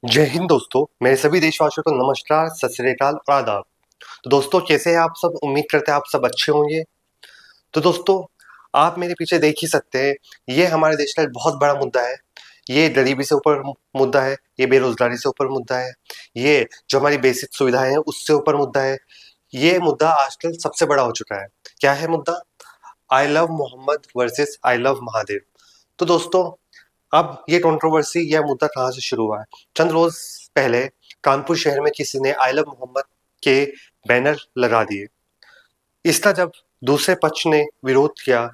जय हिंद दोस्तों, मेरे सभी देशवासियों को नमस्कार, सत श्री अकाल और आदाब। तो दोस्तों कैसे हैं आप सब? उम्मीद करते हैं आप सब अच्छे होंगे। तो दोस्तों, आप मेरे पीछे देख ही सकते हैं, ये हमारे देश का एक बहुत बड़ा मुद्दा है। ये गरीबी से ऊपर मुद्दा है, ये बेरोजगारी से ऊपर मुद्दा है, ये जो हमारी बेसिक सुविधाएं हैं उससे ऊपर मुद्दा है। ये मुद्दा आजकल सबसे बड़ा हो चुका है। क्या है मुद्दा? I love Mohammad versus I love Mahadev. तो दोस्तों, अब ये कंट्रोवर्सी, यह मुद्दा कहाँ से शुरू हुआ है? चंद रोज पहले कानपुर शहर में किसी ने आई लव मोहम्मद के बैनर लगा दिए। इसका जब दूसरे पक्ष ने विरोध किया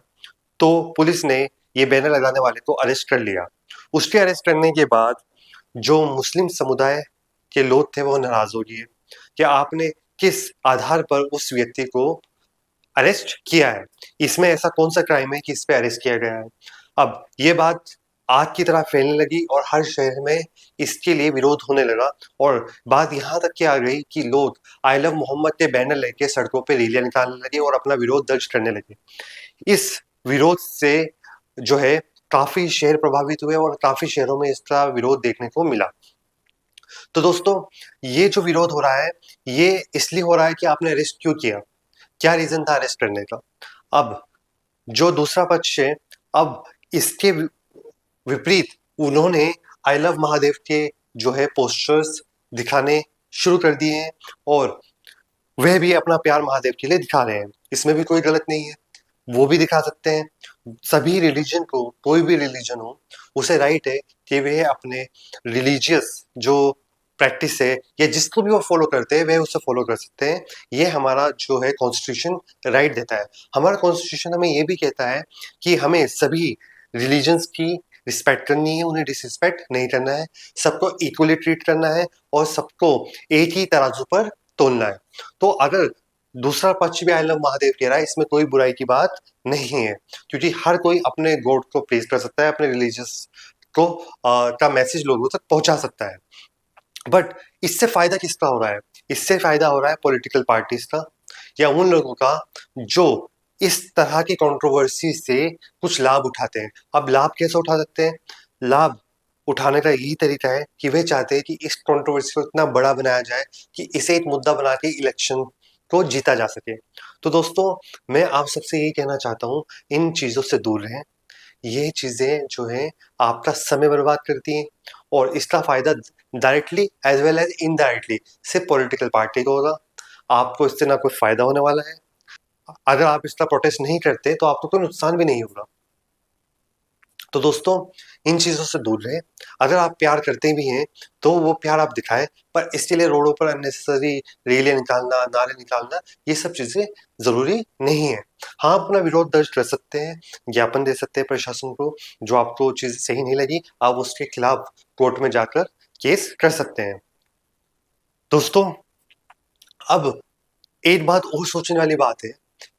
तो पुलिस ने ये बैनर लगाने वाले को अरेस्ट कर लिया। उसके अरेस्ट करने के बाद जो मुस्लिम समुदाय के लोग थे वो नाराज हो गए कि आपने किस आधार पर उस व्यक्ति को अरेस्ट किया है, इसमें ऐसा कौन सा क्राइम है कि इस पे अरेस्ट किया गया है। अब ये बात आग की तरह फैलने लगी और हर शहर में इसके लिए विरोध होने लगा और बात यहाँ तक की आ गई कि लोग आई लव मोहम्मद के बैनर लेके सड़कों पे रैलियां निकालने लगे और अपना विरोध दर्ज करने लगे। इस विरोध से जो है काफी शहर प्रभावित हुए और काफी शहरों में इसका विरोध देखने को मिला। तो दोस्तों, ये जो विरोध हो रहा है ये इसलिए हो रहा है कि आपने अरेस्ट क्यों किया, क्या रीजन था अरेस्ट करने का। अब जो दूसरा पक्ष है, अब इसके विपरीत उन्होंने आई लव महादेव के जो है पोस्टर्स दिखाने शुरू कर दिए हैं और वह भी अपना प्यार महादेव के लिए दिखा रहे हैं। इसमें भी कोई गलत नहीं है, वो भी दिखा सकते हैं। सभी रिलीजन को, कोई भी रिलीजन हो, उसे राइट है कि वह अपने रिलीजियस जो प्रैक्टिस है या जिसको भी वो फॉलो करते हैं वह उसे फॉलो कर सकते हैं। ये हमारा जो है कॉन्स्टिट्यूशन राइट देता है। हमारा कॉन्स्टिट्यूशन हमें ये भी कहता है कि हमें सभी रिलीजन्स की रिस्पेक्ट करनी है, उन्हें डिसरिस्पेक्ट नहीं करना है, सबको इक्वली ट्रीट करना है और सबको एक ही तराजू पर तोलना है। तो अगर दूसरा पक्ष भी आई लव महादेव कह रहा है, इसमें कोई बुराई की बात नहीं है, क्योंकि हर कोई अपने गॉड को प्रेज कर सकता है, अपने रिलीजियस को का मैसेज लोगों तक पहुंचा सकता है। बट इससे फायदा किसका हो रहा है? इससे फायदा हो रहा है पॉलिटिकल पार्टीज का या उन लोगों का जो इस तरह की कंट्रोवर्सी से कुछ लाभ उठाते हैं। अब लाभ कैसे उठा सकते हैं? लाभ उठाने का यही तरीका है कि वे चाहते हैं कि इस कंट्रोवर्सी को इतना बड़ा बनाया जाए कि इसे एक मुद्दा बना के इलेक्शन को जीता जा सके। तो दोस्तों, मैं आप सबसे यही कहना चाहता हूँ, इन चीजों से दूर रहें। ये चीजें जो है आपका समय बर्बाद करती हैं और इसका फायदा directly as well as indirectly सिर्फ पॉलिटिकल पार्टी को होगा। आपको इससे ना कोई फायदा होने वाला है। अगर आप इसका प्रोटेस्ट नहीं करते तो आपको कोई नुकसान भी नहीं होगा। तो दोस्तों, इन चीजों से दूर रहें। अगर आप प्यार करते भी हैं तो वो प्यार आप दिखाएं, पर इसके लिए रोडों पर अननेसेसरी रैलियां निकालना, नारे निकालना, ये सब चीजें जरूरी नहीं है। हाँ, अपना विरोध दर्ज कर सकते हैं, ज्ञापन दे सकते हैं प्रशासन को। जो आपको चीज सही नहीं लगी आप उसके खिलाफ कोर्ट में जाकर केस कर सकते हैं। दोस्तों, अब एक बात और सोचने वाली बात है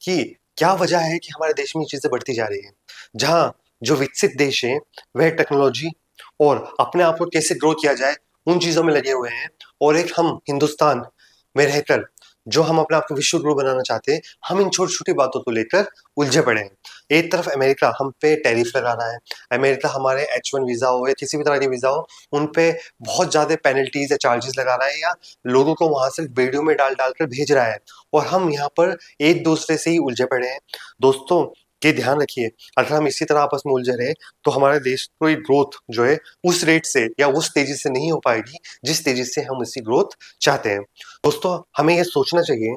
कि क्या वजह है कि हमारे देश में ये चीजें बढ़ती जा रही हैं। जहां जो विकसित देश हैं वह टेक्नोलॉजी और अपने आप को कैसे ग्रो किया जाए उन चीजों में लगे हुए हैं, और एक हम हिंदुस्तान में रहकर जो हम अपने आप को विश्व गुरु बनाना चाहते हैं, हम इन छोटी छोटी बातों को लेकर उलझे पड़े हैं। एक तरफ अमेरिका हम पे टैरिफ लगा रहा है, अमेरिका हमारे H1 वीजा हो या किसी भी तरह के वीजा हो उन पे बहुत ज्यादा पेनल्टीज या चार्जेस लगा रहा है, या लोगों को वहां से वीडियो में डाल डाल कर भेज रहा है और हम यहाँ पर एक दूसरे से ही उलझे पड़े हैं। दोस्तों, ये ध्यान रखिए, अगर हम इसी तरह आपस में उलझे रहे तो हमारे देश की ग्रोथ जो है उस रेट से या उस तेजी से नहीं हो पाएगी जिस तेजी से हम इसकी ग्रोथ चाहते हैं। दोस्तों, हमें यह सोचना चाहिए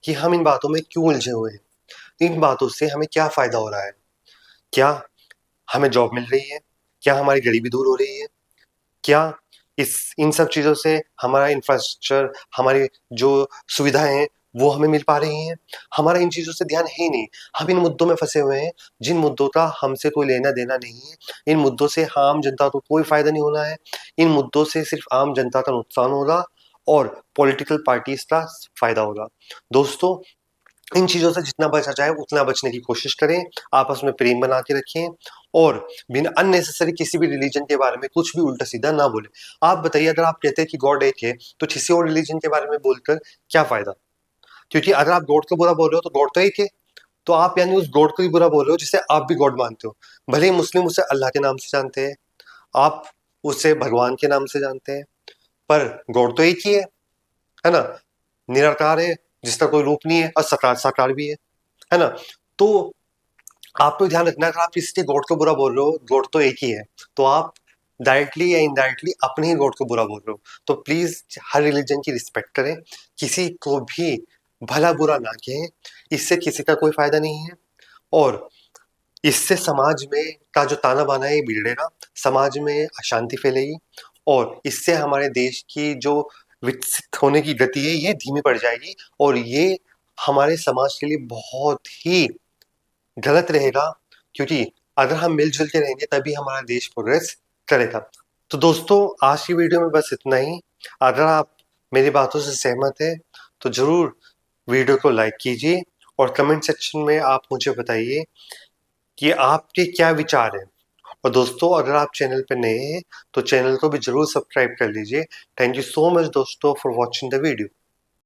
कि हम इन बातों में क्यों उलझे हुए हैं, इन बातों से हमें क्या फायदा हो रहा है। क्या हमें जॉब मिल रही है? क्या हमारी गरीबी दूर हो रही है? क्या इस इन सब चीजों से हमारा इंफ्रास्ट्रक्चर, हमारी जो सुविधाएं हैं वो हमें मिल पा रही हैं? हमारा इन चीजों से ध्यान है ही नहीं। हम इन मुद्दों में फंसे हुए हैं जिन मुद्दों का हमसे कोई लेना देना नहीं है। इन मुद्दों से आम जनता को कोई फायदा नहीं होना है। इन मुद्दों से सिर्फ आम जनता का नुकसान होगा और पॉलिटिकल पार्टीज का फायदा होगा। दोस्तों, इन चीजों से जितना बचा जाए उतना बचने की कोशिश करें, आपस में प्रेम बना के रखें और बिना अननेसेसरी किसी भी रिलीजन के बारे में कुछ भी उल्टा सीधा ना बोले। आप बताइए, अगर आप कहते हैं कि गॉड एक है तो किसी और रिलीजन के बारे में बोलकर क्या फायदा? क्योंकि अगर आप गॉड को बुरा बोल रहे हो तो गॉड तो एक है, तो आप यानी उस गॉड को ही बुरा बोल रहे हो जिसे आप भी गॉड मानते हो। भले ही मुस्लिम उसे अल्लाह के नाम से जानते हैं, आप उसे भगवान के नाम से जानते हैं, पर गॉड तो एक ही है ना, निराकार है जिसका कोई रूप नहीं है, और साकार भी है ना। तो आपको ध्यान रखना है, अगर आप किसी गॉड को बुरा बोल रहे हो, गॉड तो एक ही है, तो आप डायरेक्टली या इनडायरेक्टली अपने ही गॉड को बुरा बोल रहे हो। तो प्लीज हर रिलीजन की रिस्पेक्ट करें, किसी को भी भला बुरा ना कहें, इससे किसी का कोई फायदा नहीं है, और इससे समाज में का जो ताना बाना है ये बिगड़ेगा, समाज में अशांति फैलेगी, और इससे हमारे देश की जो विकसित होने की गति है ये धीमी पड़ जाएगी, और ये हमारे समाज के लिए बहुत ही गलत रहेगा, क्योंकि अगर हम मिलजुल के रहेंगे तभी हमारा देश प्रोग्रेस करेगा। तो दोस्तों आज की वीडियो में बस इतना ही। अगर आप मेरी बातों से सहमत हैं तो जरूर वीडियो को लाइक कीजिए, और कमेंट सेक्शन में आप मुझे बताइए कि आपके क्या विचार हैं। और दोस्तों अगर आप चैनल पर नए हैं तो चैनल को भी जरूर सब्सक्राइब कर लीजिए। थैंक यू सो मच दोस्तों फॉर वॉचिंग द वीडियो।